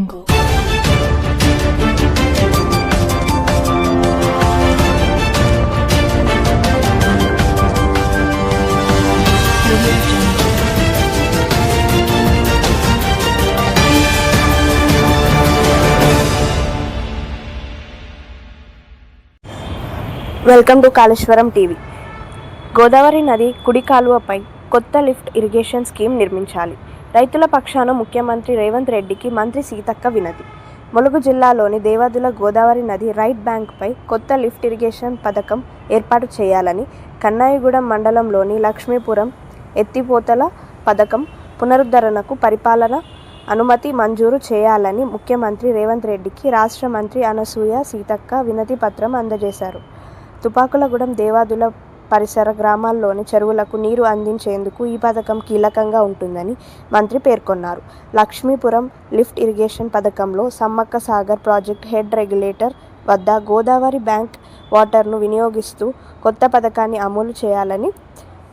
Welcome to Kaleshwaram TV. Godavari నది కుడి కాలువపై కొత్త లిఫ్ట్ ఇరిగేషన్ స్కీమ్ నిర్మించాలి. రైతుల పక్షాన ముఖ్యమంత్రి రేవంత్ రెడ్డికి మంత్రి సీతక్క వినతి. ములుగు జిల్లాలోని దేవాదుల గోదావరి నది రైట్ బ్యాంక్పై కొత్త లిఫ్ట్ ఇరిగేషన్ పథకం ఏర్పాటు చేయాలని, కన్నాయిగూడెం మండలంలోని లక్ష్మీపురం ఎత్తిపోతల పథకం పునరుద్ధరణకు పరిపాలన అనుమతి మంజూరు చేయాలని ముఖ్యమంత్రి రేవంత్ రెడ్డికి రాష్ట్ర మంత్రి అనసూయ సీతక్క వినతి పత్రం అందజేశారు. తుపాకులగూడెం, దేవాదుల పరిసర గ్రామాల్లోని చెరువులకు నీరు అందించేందుకు ఈ పథకం కీలకంగా ఉంటుందని మంత్రి పేర్కొన్నారు. లక్ష్మీపురం లిఫ్ట్ ఇరిగేషన్ పథకంలో Sammakka Sagar project head regulator వద్ద గోదావరి బ్యాంక్ వాటర్ను వినియోగిస్తూ కొత్త పథకాన్ని అమలు చేయాలని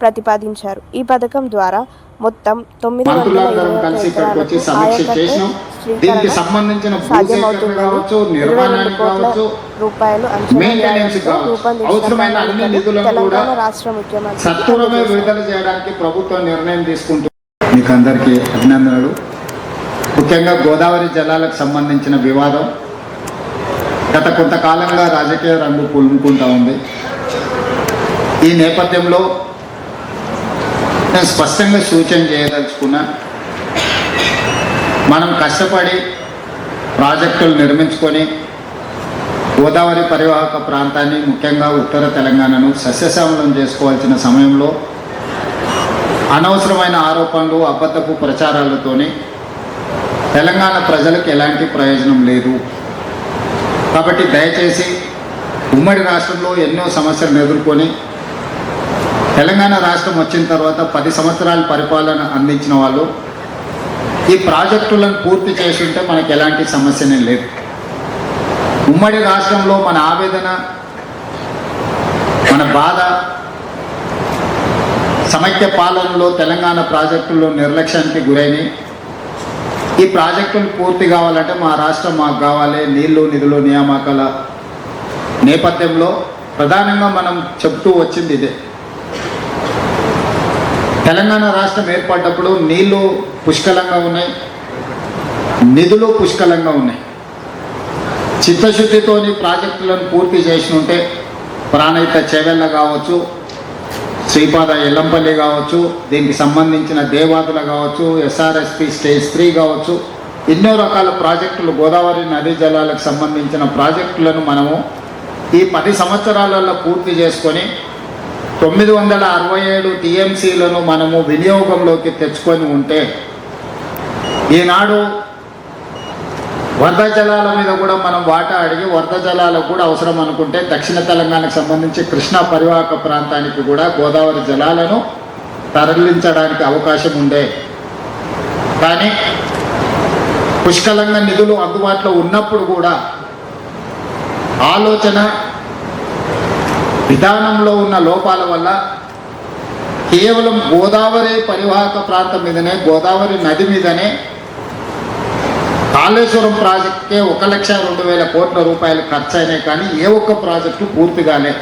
ప్రతిపాదించారు. ఈ పథకం ద్వారా మొత్తం 920 ఎకరాలకు దీనికి సంబంధించిన రూపాయలు అవసరమైన అన్ని నిధులను కూడా రాష్ట్ర ముఖ్యమంత్రి సత్వరమే విడుదల చేయడానికి ప్రభుత్వం నిర్ణయం తీసుకుంటుంది. మీకు అందరికీ అభినందనలు. ముఖ్యంగా గోదావరి జలాలకు సంబంధించిన వివాదం గత కొంతకాలంగా రాజకీయ రంగు పులుముకుంటూ ఉంది. ఈ నేపథ్యంలో నేను స్పష్టంగా సూచన చేయదలుచుకున్నా, మనం కష్టపడి ప్రాజెక్టులు నిర్మించుకొని గోదావరి పరివాహక ప్రాంతాన్ని, ముఖ్యంగా ఉత్తర తెలంగాణను సస్యశ్యామలం చేసుకోవాల్సిన సమయంలో అనవసరమైన ఆరోపణలు, అబద్ధపు ప్రచారాలతోనే తెలంగాణ ప్రజలకు ఎలాంటి ప్రయోజనం లేదు. కాబట్టి దయచేసి ఉమ్మడి రాష్ట్రంలో ఎన్నో సమస్యలను ఎదుర్కొని తెలంగాణ రాష్ట్రం వచ్చిన తర్వాత 10 సంవత్సరాల పరిపాలన అందించిన వాళ్ళు ఈ ప్రాజెక్టులను పూర్తి చేసి ఉంటే మనకు ఎలాంటి సమస్యనే లేదు. ఉమ్మడి రాష్ట్రంలో మన ఆవేదన, మన బాధ, సమైక్య పాలనలో తెలంగాణ ప్రాజెక్టుల్లో నిర్లక్ష్యానికి గురైనవి. ఈ ప్రాజెక్టులు పూర్తి కావాలంటే మా రాష్ట్రం మాకు కావాలి, నీళ్లు నిధులు నియామకాల నేపథ్యంలో ప్రధానంగా మనం చెప్తూ వచ్చింది ఇదే. తెలంగాణ రాష్ట్రం ఏర్పడ్డప్పుడు నీళ్లు పుష్కలంగా ఉన్నాయి, నిధులు పుష్కలంగా ఉన్నాయి. చిత్తశుద్ధితోని ప్రాజెక్టులను పూర్తి చేసి ఉంటే ప్రాణహిత చేవెళ్ళ కావచ్చు, శ్రీపాద ఎల్లంపల్లి కావచ్చు, దీనికి సంబంధించిన దేవాదుల కావచ్చు, ఎస్ఆర్ఎస్పి స్టేజ్ 3 కావచ్చు, ఎన్నో రకాల ప్రాజెక్టులు గోదావరి నదీ జలాలకు సంబంధించిన ప్రాజెక్టులను మనము ఈ 10 సంవత్సరాలలో పూర్తి చేసుకొని 967 టీఎంసీలను మనము వినియోగంలోకి తెచ్చుకొని ఉంటే ఈనాడు వరద జలాల మీద కూడా మనం వాటా అడిగి వరద జలాలకు కూడా అవసరం అనుకుంటే దక్షిణ తెలంగాణకు సంబంధించి కృష్ణా పరివాహక ప్రాంతానికి కూడా గోదావరి జలాలను తరలించడానికి అవకాశం ఉండే. కానీ పుష్కలంగా నిధులు అందుబాటులో ఉన్నప్పుడు కూడా ఆలోచన విధానంలో ఉన్న లోపాల వల్ల కేవలం గోదావరి పరివాహక ప్రాంతం మీదనే, గోదావరి నది మీదనే కాళేశ్వరం ప్రాజెక్టుకే 1,02,000 కోట్ల రూపాయలు ఖర్చు అయినాయి. కానీ ఏ ఒక్క ప్రాజెక్టు పూర్తి కాలే.